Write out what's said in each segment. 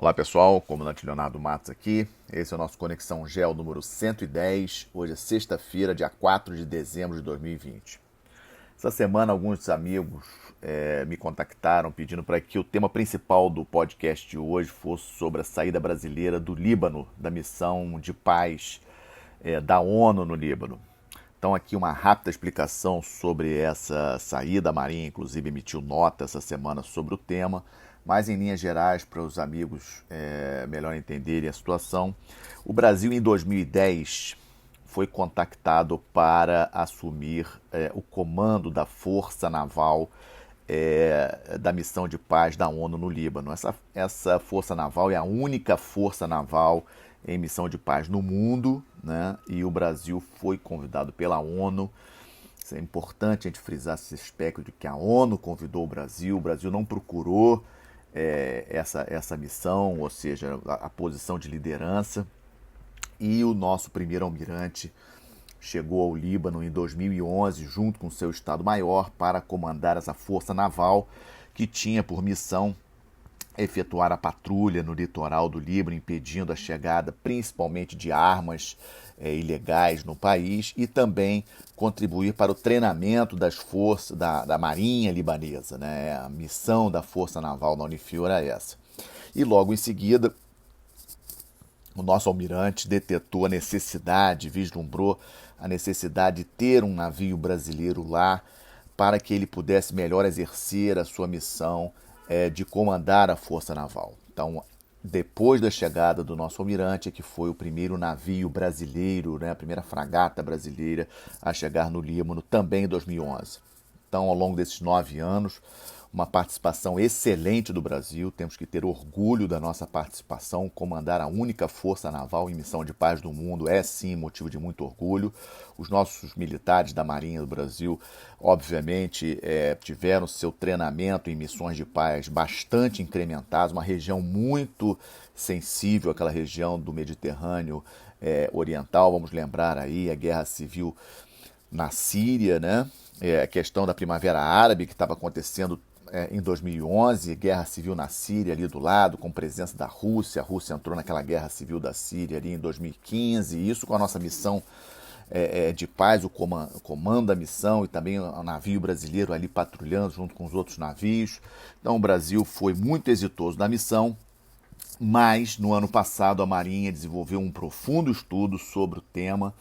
Olá pessoal, comandante Leonardo Matos aqui. Esse é o nosso Conexão Gel número 110. Hoje é sexta-feira, dia 4 de dezembro de 2020. Essa semana alguns amigos me contactaram pedindo para que o tema principal do podcast de hoje fosse sobre a saída brasileira do Líbano, da missão de paz da ONU no Líbano. Então aqui uma rápida explicação sobre essa saída. A Marinha inclusive emitiu nota essa semana sobre o tema, mas em linhas gerais, para os amigos melhor entenderem a situação, o Brasil em 2010 foi contactado para assumir o comando da Força Naval da missão de paz da ONU no Líbano. Essa Força Naval é a única força naval em missão de paz no mundo, né? E o Brasil foi convidado pela ONU. Isso é importante a gente frisar esse aspecto de que a ONU convidou o Brasil não procurou essa missão, ou seja, a posição de liderança. E o nosso primeiro almirante chegou ao Líbano em 2011, junto com seu Estado-Maior, para comandar essa força naval que tinha por missão efetuar a patrulha no litoral do Líbano, impedindo a chegada principalmente de armas ilegais no país e também contribuir para o treinamento das forças da Marinha libanesa, né? A missão da Força Naval da Unifil era essa. E logo em seguida, o nosso almirante detetou a necessidade, vislumbrou a necessidade de ter um navio brasileiro lá para que ele pudesse melhor exercer a sua missão de comandar a Força Naval. Então, depois da chegada do nosso almirante, que foi o primeiro navio brasileiro, né, a primeira fragata brasileira a chegar no Líbano, também em 2011. Então, ao longo desses 9 anos, uma participação excelente do Brasil, temos que ter orgulho da nossa participação. Comandar a única força naval em missão de paz do mundo é sim motivo de muito orgulho. Os nossos militares da Marinha do Brasil, obviamente, tiveram seu treinamento em missões de paz bastante incrementado, uma região muito sensível, aquela região do Mediterrâneo Oriental. Vamos lembrar aí a guerra civil na Síria, né? A questão da Primavera Árabe que estava acontecendo em 2011, guerra civil na Síria ali do lado, com presença da Rússia. A Rússia entrou naquela guerra civil da Síria ali em 2015, e isso com a nossa missão de paz, o comando da missão e também o navio brasileiro ali patrulhando junto com os outros navios. Então o Brasil foi muito exitoso na missão, mas no ano passado a Marinha desenvolveu um profundo estudo sobre o tema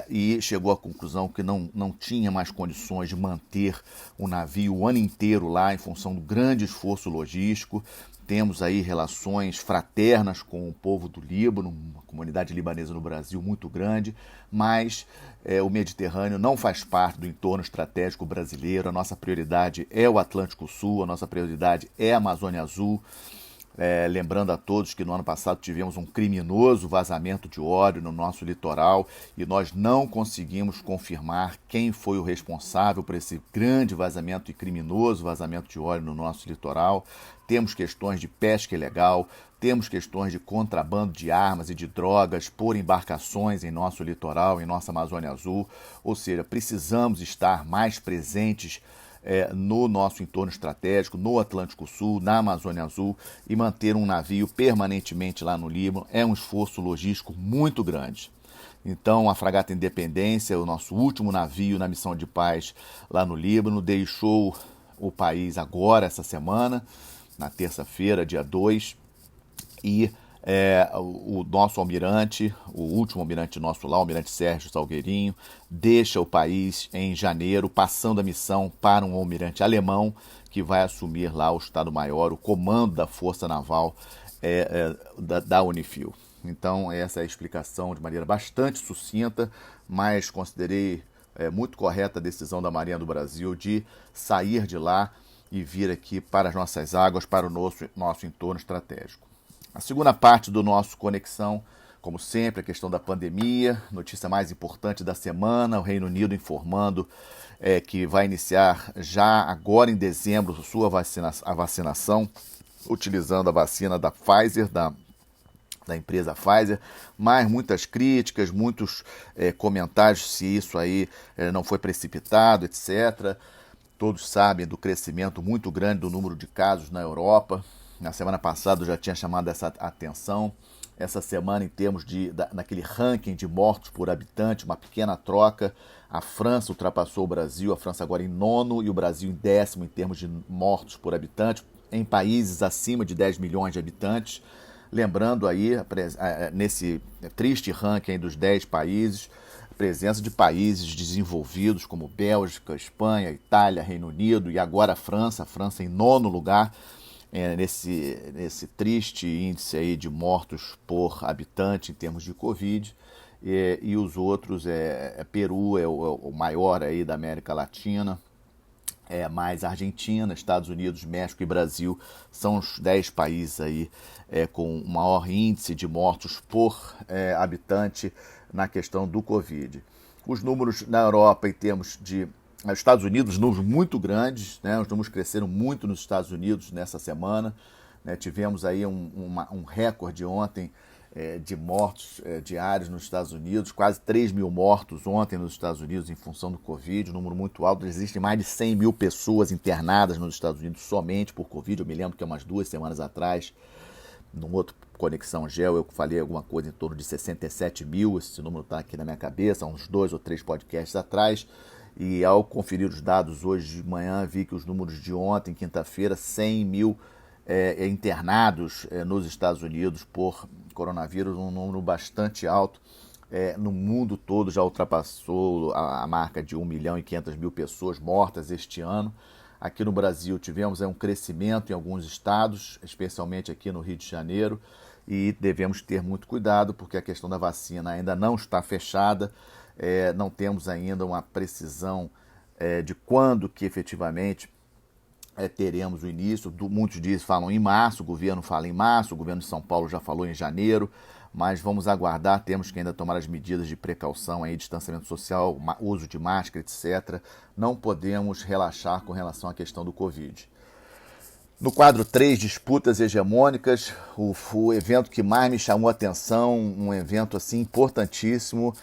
e chegou à conclusão que não tinha mais condições de manter o navio o ano inteiro lá em função do grande esforço logístico. Temos aí relações fraternas com o povo do Líbano, uma comunidade libanesa no Brasil muito grande, mas o Mediterrâneo não faz parte do entorno estratégico brasileiro. A nossa prioridade é o Atlântico Sul, a nossa prioridade é a Amazônia Azul. Lembrando a todos que no ano passado tivemos um criminoso vazamento de óleo no nosso litoral e nós não conseguimos confirmar quem foi o responsável por esse grande vazamento e criminoso vazamento de óleo no nosso litoral. Temos questões de pesca ilegal, temos questões de contrabando de armas e de drogas por embarcações em nosso litoral, em nossa Amazônia Azul. Ou seja, precisamos estar mais presentes no nosso entorno estratégico, no Atlântico Sul, na Amazônia Azul, e manter um navio permanentemente lá no Líbano é um esforço logístico muito grande. Então, a Fragata Independência, o nosso último navio na missão de paz lá no Líbano, deixou o país agora, essa semana, na terça-feira, dia 2, e o nosso almirante, o último almirante nosso lá, o almirante Sérgio Salgueirinho, deixa o país em janeiro, passando a missão para um almirante alemão que vai assumir lá o Estado-Maior, o comando da Força Naval da Unifil. Então essa é a explicação de maneira bastante sucinta, mas considerei muito correta a decisão da Marinha do Brasil de sair de lá e vir aqui para as nossas águas, para o nosso entorno estratégico. A segunda parte do nosso Conexão, como sempre, a questão da pandemia, notícia mais importante da semana, o Reino Unido informando que vai iniciar já agora em dezembro a vacinação, utilizando a vacina da Pfizer, da empresa Pfizer, mas muitas críticas, muitos comentários se isso aí não foi precipitado, etc. Todos sabem do crescimento muito grande do número de casos na Europa. Na semana passada eu já tinha chamado essa atenção. Essa semana, em termos naquele ranking de mortos por habitante, uma pequena troca. A França ultrapassou o Brasil, a França agora em nono e o Brasil em décimo em termos de mortos por habitante, em países acima de 10 milhões de habitantes. Lembrando aí, nesse triste ranking dos 10 países, a presença de países desenvolvidos como Bélgica, Espanha, Itália, Reino Unido e agora a França em nono lugar, nesse triste índice aí de mortos por habitante em termos de Covid. E os outros, Peru é o maior aí da América Latina, mais Argentina, Estados Unidos, México e Brasil são os 10 países aí com o maior índice de mortos por habitante na questão do Covid. Os números na Europa, em termos de Estados Unidos, números muito grandes, né? Os números cresceram muito nos Estados Unidos nessa semana, né? Tivemos aí um recorde ontem de mortos diários nos Estados Unidos, quase 3 mil mortos ontem nos Estados Unidos em função do Covid, um número muito alto. Existem mais de 100 mil pessoas internadas nos Estados Unidos somente por Covid. Eu me lembro que umas 2 semanas atrás, num outro Conexão Gel, eu falei alguma coisa em torno de 67 mil, esse número está aqui na minha cabeça, há uns 2 ou 3 podcasts atrás. E ao conferir os dados hoje de manhã, vi que os números de ontem, quinta-feira, 100 mil internados nos Estados Unidos por coronavírus, um número bastante alto. No mundo todo já ultrapassou a marca de 1.500.000 pessoas mortas este ano. Aqui no Brasil tivemos um crescimento em alguns estados, especialmente aqui no Rio de Janeiro, e devemos ter muito cuidado porque a questão da vacina ainda não está fechada. Não temos ainda uma precisão de quando que efetivamente teremos o início. Muitos dias falam em março, o governo fala em março, o governo de São Paulo já falou em janeiro, mas vamos aguardar, temos que ainda tomar as medidas de precaução, aí, distanciamento social, uso de máscara, etc. Não podemos relaxar com relação à questão do Covid. No quadro 3, disputas hegemônicas, o evento que mais me chamou a atenção, um evento assim importantíssimo,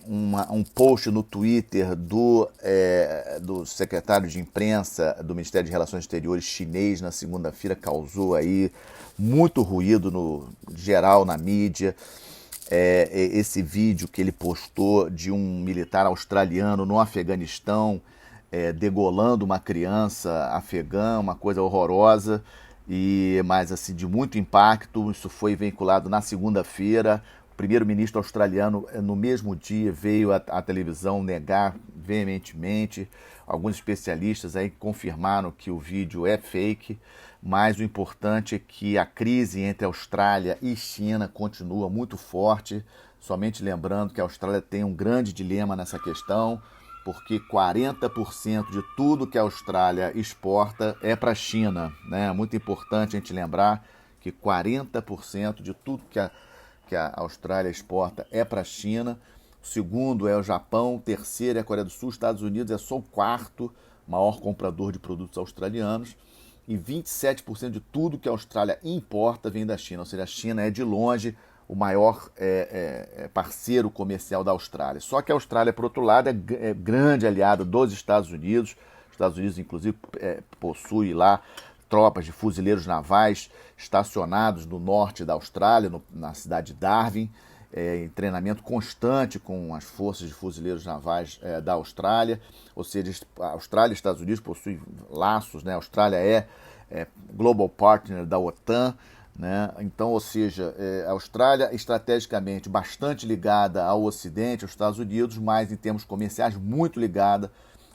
um post no Twitter do secretário de imprensa do Ministério de Relações Exteriores chinês na segunda-feira, causou aí muito ruído no geral na mídia. Esse vídeo que ele postou de um militar australiano no Afeganistão degolando uma criança afegã, uma coisa horrorosa, mas assim, de muito impacto. Isso foi veiculado na segunda-feira. O primeiro-ministro australiano, no mesmo dia, veio à televisão negar veementemente. Alguns especialistas aí confirmaram que o vídeo é fake, mas o importante é que a crise entre Austrália e China continua muito forte. Somente lembrando que a Austrália tem um grande dilema nessa questão, porque 40% de tudo que a Austrália exporta é para a China, né? É muito importante a gente lembrar que 40% de tudo que a Austrália exporta é para a China. O segundo é o Japão, o terceiro é a Coreia do Sul, Estados Unidos é só o quarto maior comprador de produtos australianos, e 27% de tudo que a Austrália importa vem da China, ou seja, a China é de longe o maior parceiro comercial da Austrália. Só que a Austrália, por outro lado, é grande aliada dos Estados Unidos. Os Estados Unidos, inclusive, possui lá tropas de fuzileiros navais estacionados no norte da Austrália, na cidade de Darwin, em treinamento constante com as forças de fuzileiros navais da Austrália. Ou seja, a Austrália e os Estados Unidos possuem laços, né? A Austrália é global partner da OTAN, né? Então, ou seja, a Austrália estrategicamente bastante ligada ao Ocidente, aos Estados Unidos, mas em termos comerciais muito ligada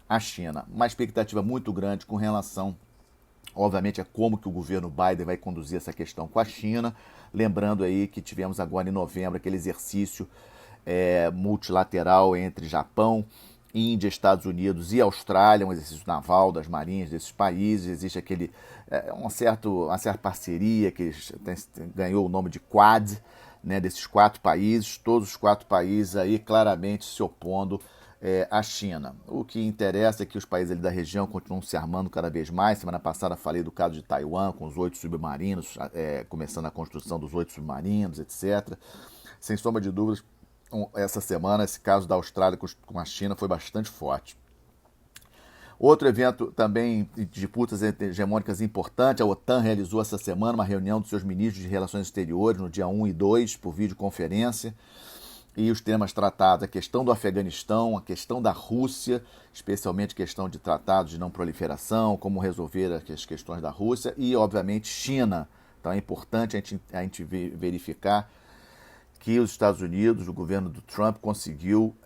à China. Uma expectativa muito grande com relação, obviamente, a como que o governo Biden vai conduzir essa questão com a China. Lembrando aí que tivemos agora em novembro aquele exercício multilateral entre Japão, Índia, Estados Unidos e Austrália, um exercício naval das marinhas desses países. Existe uma certa parceria que ganhou o nome de Quad, né, desses 4 países, todos os 4 países aí claramente se opondo à China. O que interessa é que os países ali da região continuam se armando cada vez mais. Semana passada falei do caso de Taiwan, com os 8 submarinos, começando a construção dos 8 submarinos, etc. Sem sombra de dúvidas, essa semana esse caso da Austrália com a China foi bastante forte. Outro evento também de disputas hegemônicas importante, a OTAN realizou essa semana uma reunião dos seus ministros de Relações Exteriores no dia 1 e 2, por videoconferência, e os temas tratados, a questão do Afeganistão, a questão da Rússia, especialmente questão de tratados de não proliferação, como resolver as questões da Rússia, e, obviamente, China. Então é importante a gente verificar que os Estados Unidos, o governo do Trump, conseguiu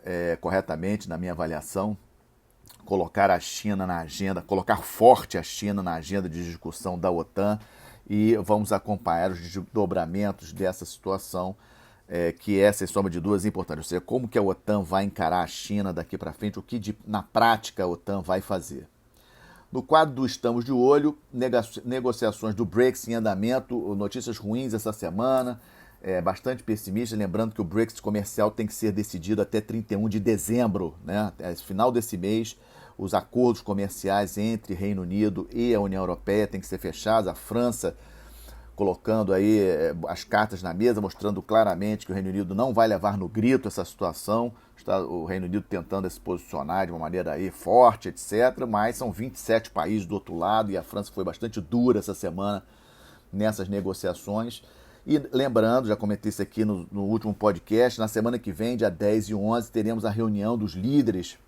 corretamente, na minha avaliação, colocar a China na agenda, colocar forte a China na agenda de discussão da OTAN, e vamos acompanhar os desdobramentos dessa situação, que é, sem sombra de dúvidas, importante. Ou seja, como que a OTAN vai encarar a China daqui para frente, o que na prática a OTAN vai fazer. No quadro do Estamos de Olho, negociações do Brexit em andamento, notícias ruins essa semana, bastante pessimista, lembrando que o Brexit comercial tem que ser decidido até 31 de dezembro, né? Final desse mês, os acordos comerciais entre Reino Unido e a União Europeia têm que ser fechados. A França colocando aí as cartas na mesa, mostrando claramente que o Reino Unido não vai levar no grito essa situação, o Reino Unido tentando se posicionar de uma maneira aí forte, etc., mas são 27 países do outro lado e a França foi bastante dura essa semana nessas negociações. E lembrando, já comentei isso aqui no último podcast, na semana que vem, dia 10 e 11, teremos a reunião dos líderes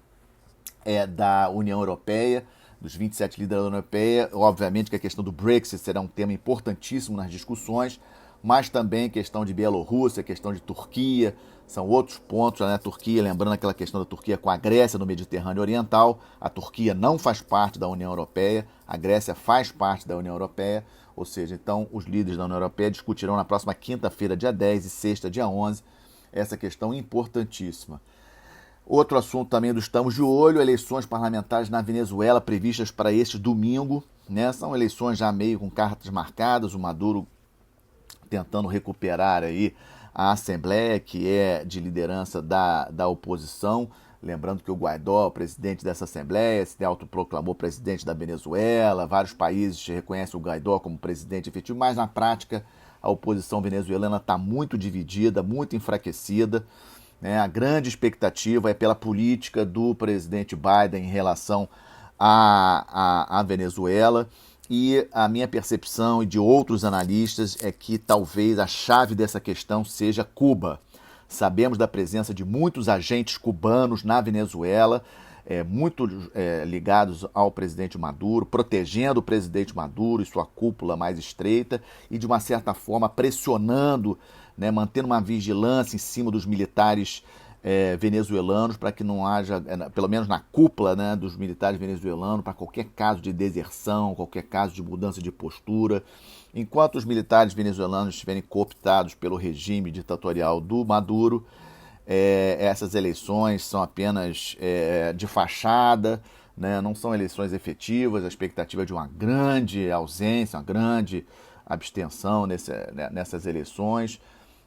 da União Europeia, dos 27 líderes da União Europeia. Obviamente que a questão do Brexit será um tema importantíssimo nas discussões, mas também questão de Bielorrússia, questão de Turquia, são outros pontos, né? Turquia, lembrando aquela questão da Turquia com a Grécia no Mediterrâneo Oriental, a Turquia não faz parte da União Europeia, a Grécia faz parte da União Europeia, ou seja, então os líderes da União Europeia discutirão na próxima quinta-feira, dia 10 e sexta, dia 11, essa questão importantíssima. Outro assunto também do Estamos de Olho, eleições parlamentares na Venezuela previstas para este domingo, né? São eleições já meio com cartas marcadas, o Maduro tentando recuperar aí a Assembleia, que é de liderança da oposição. Lembrando que o Guaidó, presidente dessa Assembleia, se autoproclamou presidente da Venezuela, vários países reconhecem o Guaidó como presidente efetivo, mas na prática a oposição venezuelana está muito dividida, muito enfraquecida. A grande expectativa é pela política do presidente Biden em relação à Venezuela, e a minha percepção e de outros analistas é que talvez a chave dessa questão seja Cuba. Sabemos da presença de muitos agentes cubanos na Venezuela, muito ligados ao presidente Maduro, protegendo o presidente Maduro e sua cúpula mais estreita e, de uma certa forma, pressionando, mantendo uma vigilância em cima dos militares venezuelanos para que não haja, pelo menos na cúpula dos militares venezuelanos, para qualquer caso de deserção, qualquer caso de mudança de postura. Enquanto os militares venezuelanos estiverem cooptados pelo regime ditatorial do Maduro, essas eleições são apenas de fachada, não são eleições efetivas, a expectativa é de uma grande ausência, uma grande abstenção nessas eleições,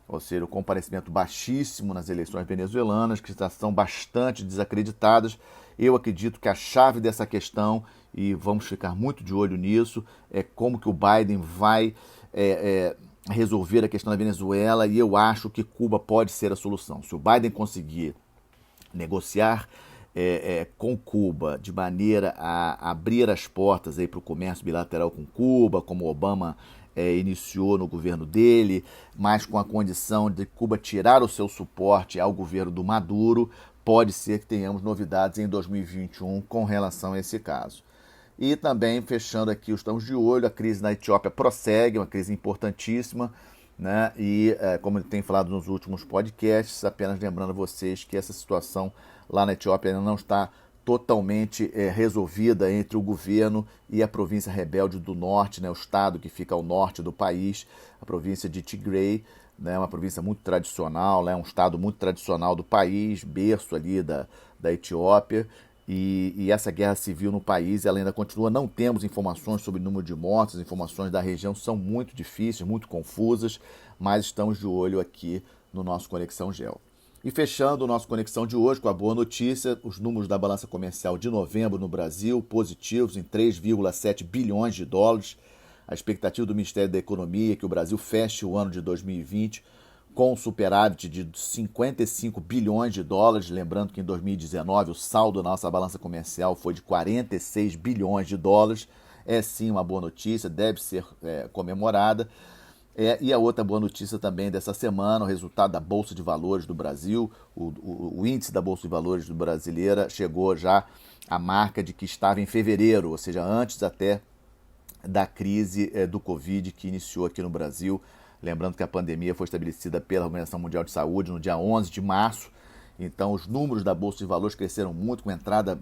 ou seja, o comparecimento baixíssimo nas eleições venezuelanas, que já são bastante desacreditadas. Eu acredito que a chave dessa questão, e vamos ficar muito de olho nisso, é como que o Biden vai resolver a questão da Venezuela, e eu acho que Cuba pode ser a solução. Se o Biden conseguir negociar com Cuba de maneira a abrir as portas para o comércio bilateral com Cuba, como o Obama iniciou no governo dele, mas com a condição de Cuba tirar o seu suporte ao governo do Maduro, pode ser que tenhamos novidades em 2021 com relação a esse caso. E também, fechando aqui, estamos de olho, a crise na Etiópia prossegue, uma crise importantíssima, e como eu tenho falado nos últimos podcasts, apenas lembrando a vocês que essa situação lá na Etiópia ainda não está totalmente resolvida entre o governo e a província rebelde do norte, o estado que fica ao norte do país, a província de Tigray, uma província muito tradicional, um estado muito tradicional do país, berço ali da Etiópia, e essa guerra civil no país ela ainda continua. Não temos informações sobre o número de mortos, as informações da região são muito difíceis, muito confusas, mas estamos de olho aqui no nosso Conexão Geo. E fechando o nosso Conexão de hoje com a boa notícia, os números da balança comercial de novembro no Brasil positivos em 3,7 bilhões de dólares. A expectativa do Ministério da Economia é que o Brasil feche o ano de 2020 com um superávit de 55 bilhões de dólares. Lembrando que em 2019 o saldo da nossa balança comercial foi de 46 bilhões de dólares. É sim uma boa notícia, deve ser comemorada. E a outra boa notícia também dessa semana, o resultado da Bolsa de Valores do Brasil, o índice da Bolsa de Valores do brasileira chegou já à marca de que estava em fevereiro, ou seja, antes até da crise do Covid que iniciou aqui no Brasil. Lembrando que a pandemia foi estabelecida pela Organização Mundial de Saúde no dia 11 de março. Então, os números da Bolsa de Valores cresceram muito, com entrada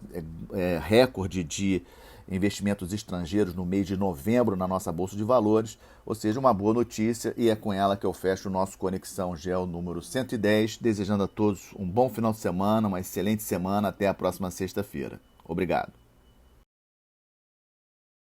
recorde de investimentos estrangeiros no mês de novembro na nossa Bolsa de Valores. Ou seja, uma boa notícia, e é com ela que eu fecho o nosso Conexão Gel número 110, desejando a todos um bom final de semana, uma excelente semana. Até a próxima sexta-feira. Obrigado.